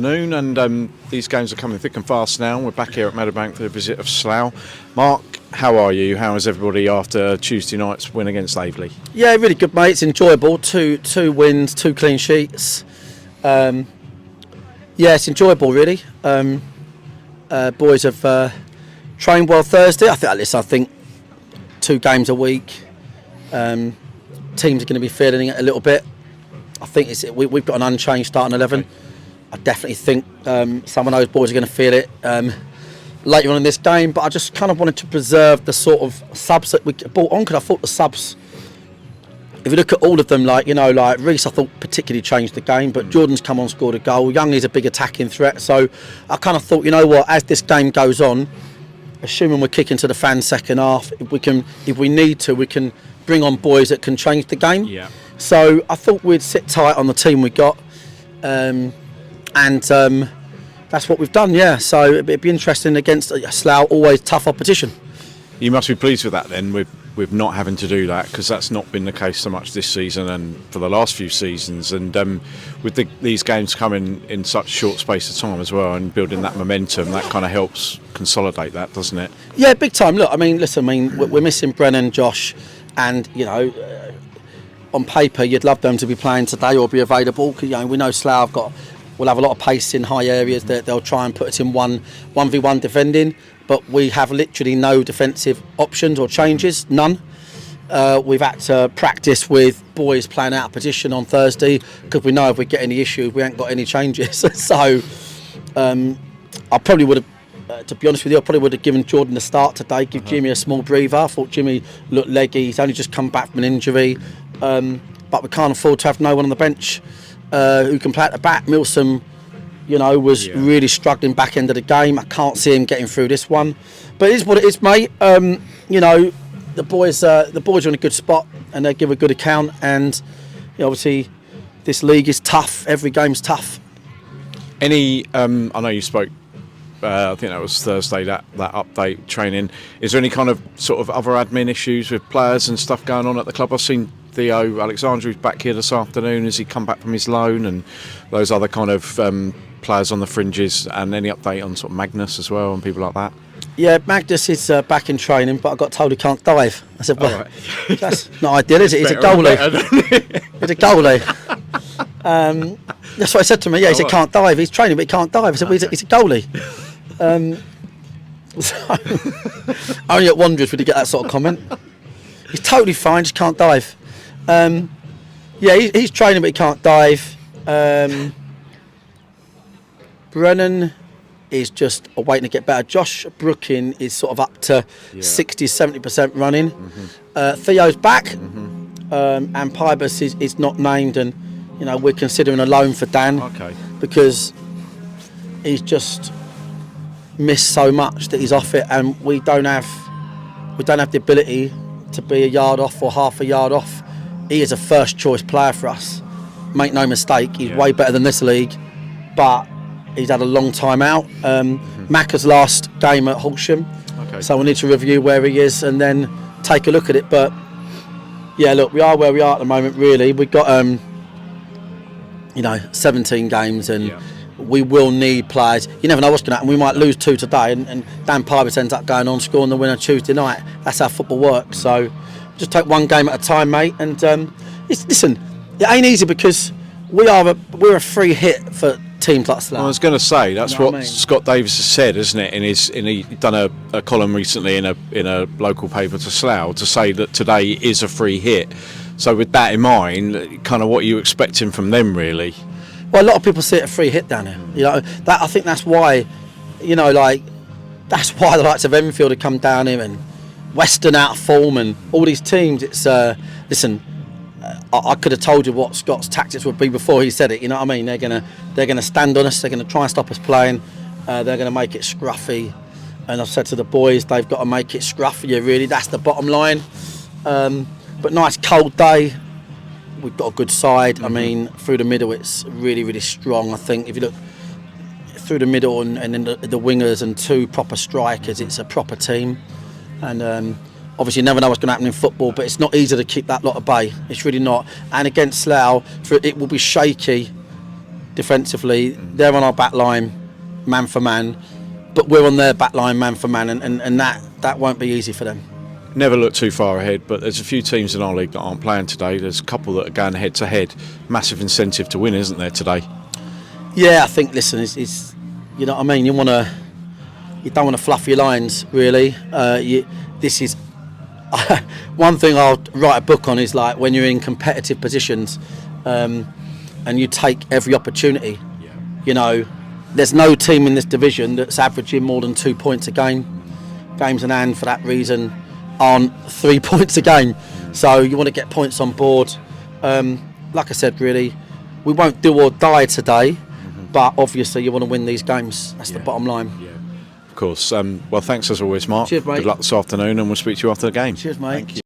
Afternoon, and these games are coming thick and fast now. We're back here at Meadowbank for the visit of Slough. Marc, how are you? How is everybody after Tuesday night's win against Laveley? Yeah, really good, mate. It's enjoyable. Two wins, 2 clean sheets. Yeah, it's enjoyable, really. Boys have trained well Thursday. I think 2 games a week. Teams are going to be feeling it a little bit. I think we've got an unchanged starting 11. Okay. I definitely think some of those boys are going to feel it later on in this game, but I just kind of wanted to preserve the sort of subs that we brought on, because I thought the subs, if you look at all of them, like Reece, I thought particularly changed the game, but Jordan's come on, scored a goal. Youngley's a big attacking threat, so I kind of thought, you know what, as this game goes on, assuming we're kicking to the fans second half, if we need to, we can bring on boys that can change the game. Yeah. So I thought we'd sit tight on the team we got. And that's what we've done, yeah. So it'd be interesting against Slough, always tough opposition. You must be pleased with that then, with not having to do that, because that's not been the case so much this season and for the last few seasons. And with these games coming in such short space of time as well, and building that momentum, that kind of helps consolidate that, doesn't it? Yeah, big time. Look, we're missing Brennan, Josh, and on paper you'd love them to be playing today or be available, because we know Slough will have a lot of pace in high areas. They'll try and put us in 1v1 defending, but we have literally no defensive options or changes, none. We've had to practice with boys playing out of position on Thursday, because we know if we get any issues, we ain't got any changes. So I probably would have, to be honest with you, I probably would have given Jordan the start today, give Jimmy a small breather. I thought Jimmy looked leggy, he's only just come back from an injury, but we can't afford to have no one on the bench who can play at the back. Milsom, was really struggling back end of the game. I can't see him getting through this one, but it is what it is, mate. The boys are in a good spot, and they give a good account. And obviously, this league is tough. Every game's tough. I know you spoke. I think that was Thursday. That update training. Is there any kind of sort of other admin issues with players and stuff going on at the club? I've seen Theo Alexandru's back here this afternoon. Has he come back from his loan, and those other kind of players on the fringes? And any update on sort of Magnus as well and people like that? Yeah, Magnus is back in training, but I got told he can't dive. I said, well, that's not ideal, is it? He's a goalie. He's a goalie. That's what I said to me. Yeah, he said can't dive. He's training, but he can't dive. I said, well, he's a goalie. So only at Wanderers would he get that sort of comment. He's totally fine, just can't dive. He's training, but he can't dive. Brennan is just waiting to get better. Josh Brooking is sort of up to 60-70% running. Mm-hmm. Theo's back, and Pybus is not named, and we're considering a loan for Dan, because he's just missed so much that he's off it, and we don't have the ability to be a yard off or half a yard off. He is a first choice player for us. Make no mistake, he's way better than this league, but he's had a long time out. Macca's last game at Horsham, so we need to review where he is and then take a look at it. But yeah, look, we are where we are at the moment. Really, we've got 17 games, and we will need players. You never know what's going to happen. We might lose 2 today, and Dan Pybus ends up going on scoring the winner Tuesday night. That's how football works. So just take one game at a time, mate. And listen, it ain't easy, because we're a free hit for teams like Slough. I was going to say that's what Scott Davis has said, isn't it? He done a column recently in a local paper to Slough to say that today is a free hit. So with that in mind, kind of what are you expecting from them, really? Well, a lot of people see it a free hit down here. I think that's why, that's why the likes of Enfield have come down here, and Western out of form, and all these teams. It's listen. I could have told you what Scott's tactics would be before he said it. You know what I mean? They're gonna stand on us. They're gonna try and stop us playing. They're gonna make it scruffy. And I've said to the boys, they've got to make it scruffier. Really, that's the bottom line. But nice cold day. We've got a good side. Mm-hmm. I mean, through the middle, it's really, really strong. I think if you look through the middle and then the wingers and 2 proper strikers, it's a proper team. And obviously you never know what's going to happen in football, but it's not easy to keep that lot at bay. It's really not. And against Slough, it will be shaky defensively. They're on our back line, man for man, but we're on their back line, man for man, and that won't be easy for them. Never look too far ahead, but there's a few teams in our league that aren't playing today. There's a couple that are going head to head. Massive incentive to win, isn't there, today? Yeah, I think. Listen, it's you know what I mean. You don't want to fluff your lines, really. This is one thing I'll write a book on is like when you're in competitive positions, and you take every opportunity. Yeah. You know, there's no team in this division that's averaging more than 2 points a game. Games in hand for that reason aren't 3 points a game. So you want to get points on board. Like I said, really, we won't do or die today, but obviously you want to win these games. That's the bottom line. Yeah. Of course. Well, thanks as always, Marc. Cheers, mate. Good luck this afternoon, and we'll speak to you after the game. Cheers, mate. Thank you.